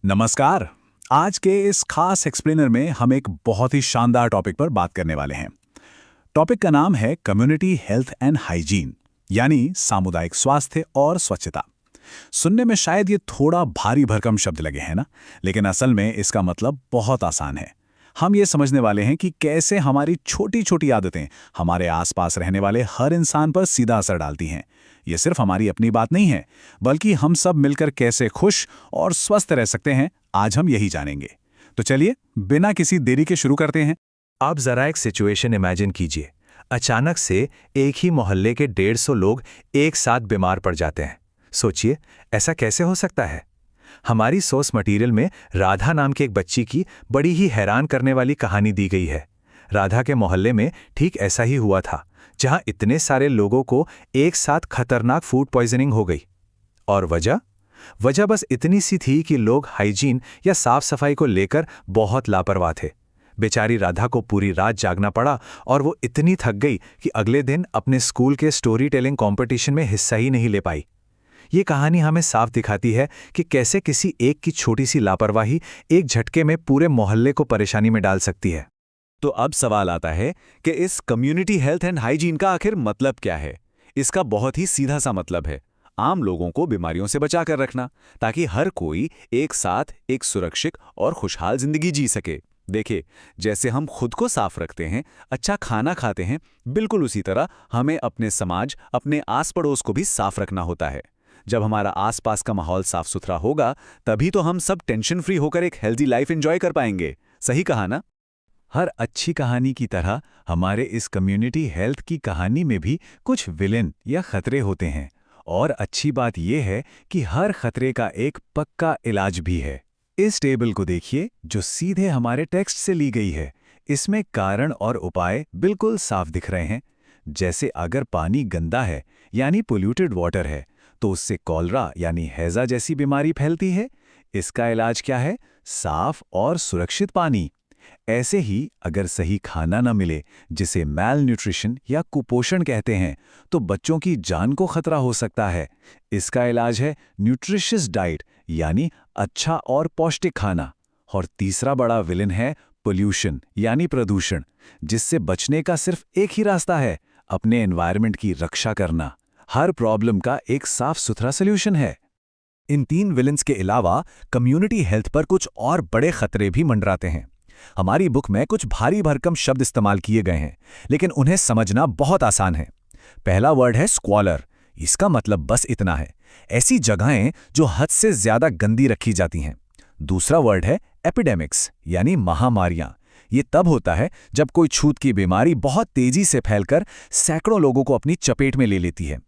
नमस्कार। आज के इस खास एक्सप्लेनर में हम एक बहुत ही शानदार टॉपिक पर बात करने वाले हैं। टॉपिक का नाम है कम्युनिटी हेल्थ एंड हाइजीन, यानी सामुदायिक स्वास्थ्य और स्वच्छता। सुनने में शायद ये थोड़ा भारी भरकम शब्द लगे हैं ना, लेकिन असल में इसका मतलब बहुत आसान है। हम ये समझने वाले हैं कि कैसे हमारी छोटी छोटी आदतें हमारे आसपास रहने वाले हर इंसान पर सीधा असर डालती हैं। ये सिर्फ हमारी अपनी बात नहीं है, बल्कि हम सब मिलकर कैसे खुश और स्वस्थ रह सकते हैं, आज हम यही जानेंगे। तो चलिए बिना किसी देरी के शुरू करते हैं। आप जरा एक सिचुएशन इमेजिन कीजिए। अचानक से एक ही मोहल्ले के 150 लोग एक साथ बीमार पड़ जाते हैं। सोचिए, ऐसा कैसे हो सकता है? हमारी सोर्स मटेरियल में राधा नाम की एक बच्ची की बड़ी ही हैरान करने वाली कहानी दी गई है। राधा के मोहल्ले में ठीक ऐसा ही हुआ था, जहां इतने सारे लोगों को एक साथ खतरनाक फूड पॉइजनिंग हो गई। और वजह बस इतनी सी थी कि लोग हाइजीन या साफ सफाई को लेकर बहुत लापरवाह थे। बेचारी राधा को पूरी रात जागना पड़ा और वो इतनी थक गई कि अगले दिन अपने स्कूल के स्टोरी टेलिंग कॉम्पिटिशन में हिस्सा ही नहीं ले पाई। ये कहानी हमें साफ दिखाती है कि कैसे किसी एक की छोटी सी लापरवाही एक झटके में पूरे मोहल्ले को परेशानी में डाल सकती है। तो अब सवाल आता है कि इस कम्युनिटी हेल्थ एंड हाइजीन का आखिर मतलब क्या है। इसका बहुत ही सीधा सा मतलब है आम लोगों को बीमारियों से बचा कर रखना, ताकि हर कोई एक साथ एक सुरक्षित और खुशहाल जिंदगी जी सके। देखिए, जैसे हम खुद को साफ रखते हैं, अच्छा खाना खाते हैं, बिल्कुल उसी तरह हमें अपने समाज, अपने आस पड़ोस को भी साफ रखना होता है। जब हमारा आसपास का माहौल साफ सुथरा होगा, तभी तो हम सब टेंशन फ्री होकर एक हेल्दी लाइफ एंजॉय कर पाएंगे। सही कहा ना? हर अच्छी कहानी की तरह हमारे इस कम्युनिटी हेल्थ की कहानी में भी कुछ विलेन या खतरे होते हैं। और अच्छी बात यह है कि हर खतरे का एक पक्का इलाज भी है। इस टेबल को देखिए, जो सीधे हमारे टेक्स्ट से ली गई है। इसमें कारण और उपाय बिल्कुल साफ दिख रहे हैं। जैसे अगर पानी गंदा है, यानी पोल्यूटेड वाटर है, तो उससे कॉलरा यानी हैजा जैसी बीमारी फैलती है। इसका इलाज क्या है? साफ और सुरक्षित पानी। ऐसे ही अगर सही खाना न मिले, जिसे मैल न्यूट्रिशन या कुपोषण कहते हैं, तो बच्चों की जान को खतरा हो सकता है। इसका इलाज है न्यूट्रिशियस डाइट, यानी अच्छा और पौष्टिक खाना। और तीसरा बड़ा विलेन है पोल्यूशन यानी प्रदूषण, जिससे बचने का सिर्फ एक ही रास्ता है, अपने एनवायरनमेंट की रक्षा करना। हर प्रॉब्लम का एक साफ सुथरा सॉल्यूशन है। इन 3 विलेंस के अलावा कम्युनिटी हेल्थ पर कुछ और बड़े खतरे भी मंडराते हैं। हमारी बुक में कुछ भारी भरकम शब्द इस्तेमाल किए गए हैं, लेकिन उन्हें समझना बहुत आसान है। पहला वर्ड है स्क्वालर। इसका मतलब बस इतना है, ऐसी जगहें जो हद से ज्यादा गंदी रखी जाती हैं। दूसरा वर्ड है एपिडेमिक्स, यानी महामारियां। ये तब होता है जब कोई छूत की बीमारी बहुत तेजी से फैलकर सैकड़ों लोगों को अपनी चपेट में ले लेती है।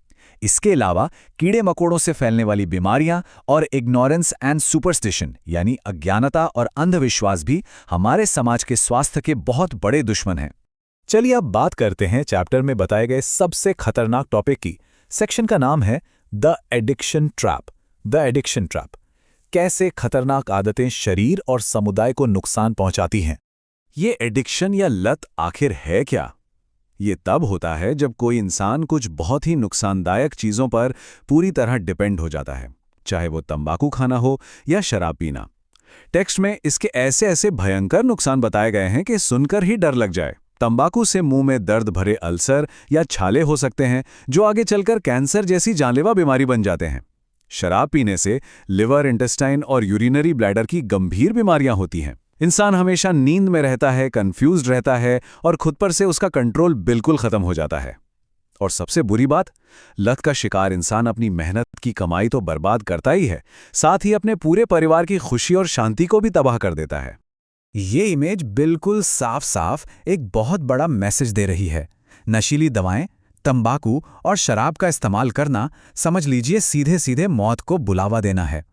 इसके अलावा कीड़े मकोड़ों से फैलने वाली बीमारियां और इग्नोरेंस एंड सुपरस्टिशन, यानी अज्ञानता और अंधविश्वास भी हमारे समाज के स्वास्थ्य के बहुत बड़े दुश्मन हैं। चलिए अब बात करते हैं चैप्टर में बताए गए सबसे खतरनाक टॉपिक की। सेक्शन का नाम है the addiction trap. The addiction trap. कैसे खतरनाक आदतें शरीर और समुदाय को नुकसान पहुंचाती हैं। ये एडिक्शन या लत आखिर है क्या? ये तब होता है जब कोई इंसान कुछ बहुत ही नुकसानदायक चीज़ों पर पूरी तरह डिपेंड हो जाता है, चाहे वो तंबाकू खाना हो या शराब पीना। टेक्स्ट में इसके ऐसे ऐसे भयंकर नुकसान बताए गए हैं कि सुनकर ही डर लग जाए। तंबाकू से मुंह में दर्द भरे अल्सर या छाले हो सकते हैं, जो आगे चलकर कैंसर जैसी जानलेवा बीमारी बन जाते हैं। शराब पीने से लिवर, इंटेस्टाइन और यूरिनरी ब्लैडर की गंभीर बीमारियां होती हैं। इंसान हमेशा नींद में रहता है, कंफ्यूज्ड रहता है और खुद पर से उसका कंट्रोल बिल्कुल खत्म हो जाता है। और सबसे बुरी बात, लत का शिकार इंसान अपनी मेहनत की कमाई तो बर्बाद करता ही है, साथ ही अपने पूरे परिवार की खुशी और शांति को भी तबाह कर देता है। ये इमेज बिल्कुल साफ साफ एक बहुत बड़ा मैसेज दे रही है। नशीली दवाएं, तंबाकू और शराब का इस्तेमाल करना, समझ लीजिए सीधे सीधे मौत को बुलावा देना है।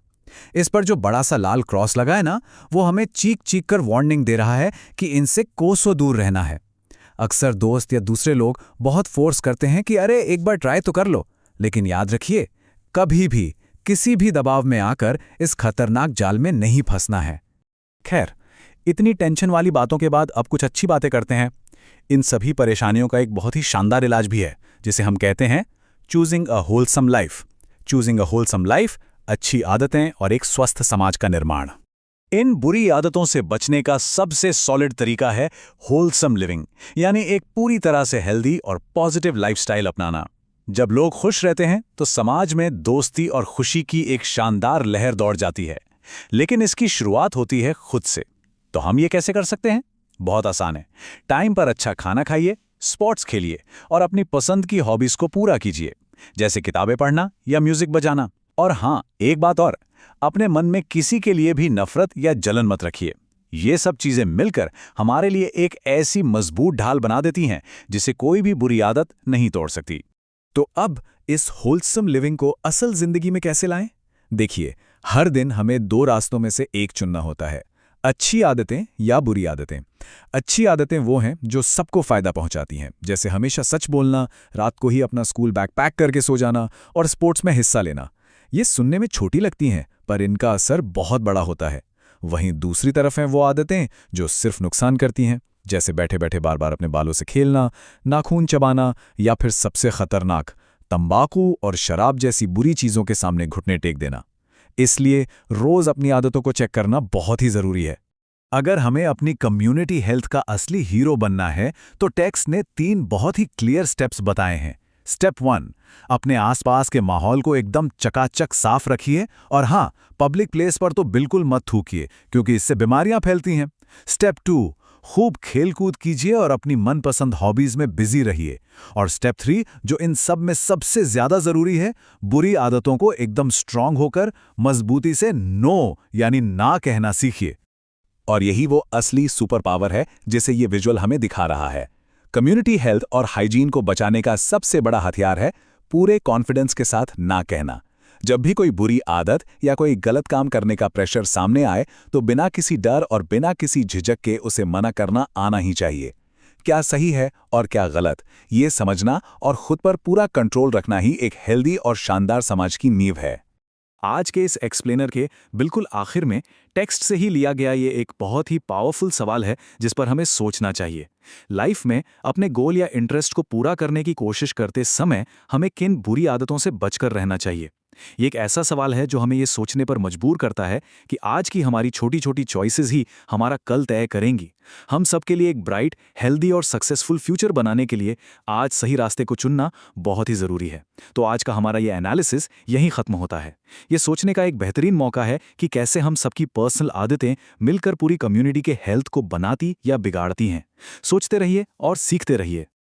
इस पर जो बड़ा सा लाल क्रॉस लगा है ना, वो हमें चीख चीख कर वार्निंग दे रहा है कि इनसे कोसों दूर रहना है। अक्सर दोस्त या दूसरे लोग बहुत फोर्स करते हैं कि अरे एक बार ट्राई तो कर लो, लेकिन याद रखिए, कभी भी किसी भी दबाव में आकर इस खतरनाक जाल में नहीं फंसना है। खैर, इतनी टेंशन वाली बातों के बाद अब कुछ अच्छी बातें करते हैं। इन सभी परेशानियों का एक बहुत ही शानदार इलाज भी है, जिसे हम कहते हैं choosing a wholesome life. Choosing a wholesome life, अच्छी आदतें और एक स्वस्थ समाज का निर्माण। इन बुरी आदतों से बचने का सबसे सॉलिड तरीका है होलसम लिविंग, यानी एक पूरी तरह से हेल्दी और पॉजिटिव लाइफस्टाइल अपनाना। जब लोग खुश रहते हैं तो समाज में दोस्ती और खुशी की एक शानदार लहर दौड़ जाती है। लेकिन इसकी शुरुआत होती है खुद से। तो हम ये कैसे कर सकते हैं? बहुत आसान है। टाइम पर अच्छा खाना खाइए, स्पोर्ट्स खेलिए और अपनी पसंद की हॉबीज को पूरा कीजिए, जैसे किताबें पढ़ना या म्यूजिक बजाना। और हाँ, एक बात और, अपने मन में किसी के लिए भी नफरत या जलन मत रखिए। ये सब चीजें मिलकर हमारे लिए एक ऐसी मजबूत ढाल बना देती हैं जिसे कोई भी बुरी आदत नहीं तोड़ सकती। तो अब इस होलसम लिविंग को असल जिंदगी में कैसे लाएं? देखिए, हर दिन हमें दो रास्तों में से एक चुनना होता है, अच्छी आदतें या बुरी आदतें। अच्छी आदतें वो हैं जो सबको फायदा पहुंचाती हैं, जैसे हमेशा सच बोलना, रात को ही अपना स्कूल बैग पैक करके सो जाना और स्पोर्ट्स में हिस्सा लेना। ये सुनने में छोटी लगती हैं, पर इनका असर बहुत बड़ा होता है। वहीं दूसरी तरफ हैं वो आदतें जो सिर्फ नुकसान करती हैं, जैसे बैठे बैठे बार बार अपने बालों से खेलना, नाखून चबाना या फिर सबसे खतरनाक तंबाकू और शराब जैसी बुरी चीज़ों के सामने घुटने टेक देना। इसलिए रोज़ अपनी आदतों को चेक करना बहुत ही ज़रूरी है। अगर हमें अपनी कम्युनिटी हेल्थ का असली हीरो बनना है तो टेक्स्ट ने 3 बहुत ही क्लियर स्टेप्स बताए हैं। स्टेप 1, अपने आसपास के माहौल को एकदम चकाचक साफ रखिए और हाँ, पब्लिक प्लेस पर तो बिल्कुल मत थूकिए क्योंकि इससे बीमारियां फैलती हैं। स्टेप 2, खूब खेलकूद कीजिए और अपनी मनपसंद हॉबीज में बिजी रहिए। और स्टेप 3, जो इन सब में सबसे ज्यादा जरूरी है, बुरी आदतों को एकदम स्ट्रांग होकर मजबूती से नो यानी ना कहना सीखिए। और यही वो असली सुपर पावर है जिसे ये विजुअल हमें दिखा रहा है। कम्युनिटी हेल्थ और हाइजीन को बचाने का सबसे बड़ा हथियार है पूरे कॉन्फिडेंस के साथ ना कहना। जब भी कोई बुरी आदत या कोई गलत काम करने का प्रेशर सामने आए तो बिना किसी डर और बिना किसी झिझक के उसे मना करना आना ही चाहिए। क्या सही है और क्या गलत, ये समझना और खुद पर पूरा कंट्रोल रखना ही एक हेल्दी और शानदार समाज की नींव है। आज के इस एक्सप्लेनर के बिल्कुल आखिर में टेक्स्ट से ही लिया गया ये एक बहुत ही पावरफुल सवाल है जिस पर हमें सोचना चाहिए। लाइफ में अपने गोल या इंटरेस्ट को पूरा करने की कोशिश करते समय हमें किन बुरी आदतों से बचकर रहना चाहिए? ये एक ऐसा सवाल है जो हमें ये सोचने पर मजबूर करता है कि आज की हमारी छोटी छोटी चॉइसेस ही हमारा कल तय करेंगी। हम सबके लिए एक ब्राइट, हेल्दी और सक्सेसफुल फ्यूचर बनाने के लिए आज सही रास्ते को चुनना बहुत ही ज़रूरी है। तो आज का हमारा ये एनालिसिस यहीं ख़त्म होता है। ये सोचने का एक बेहतरीन मौका है कि कैसे हम सबकी पर्सनल आदतें मिलकर पूरी कम्युनिटी के हेल्थ को बनाती या बिगाड़ती हैं। सोचते रहिए और सीखते रहिए।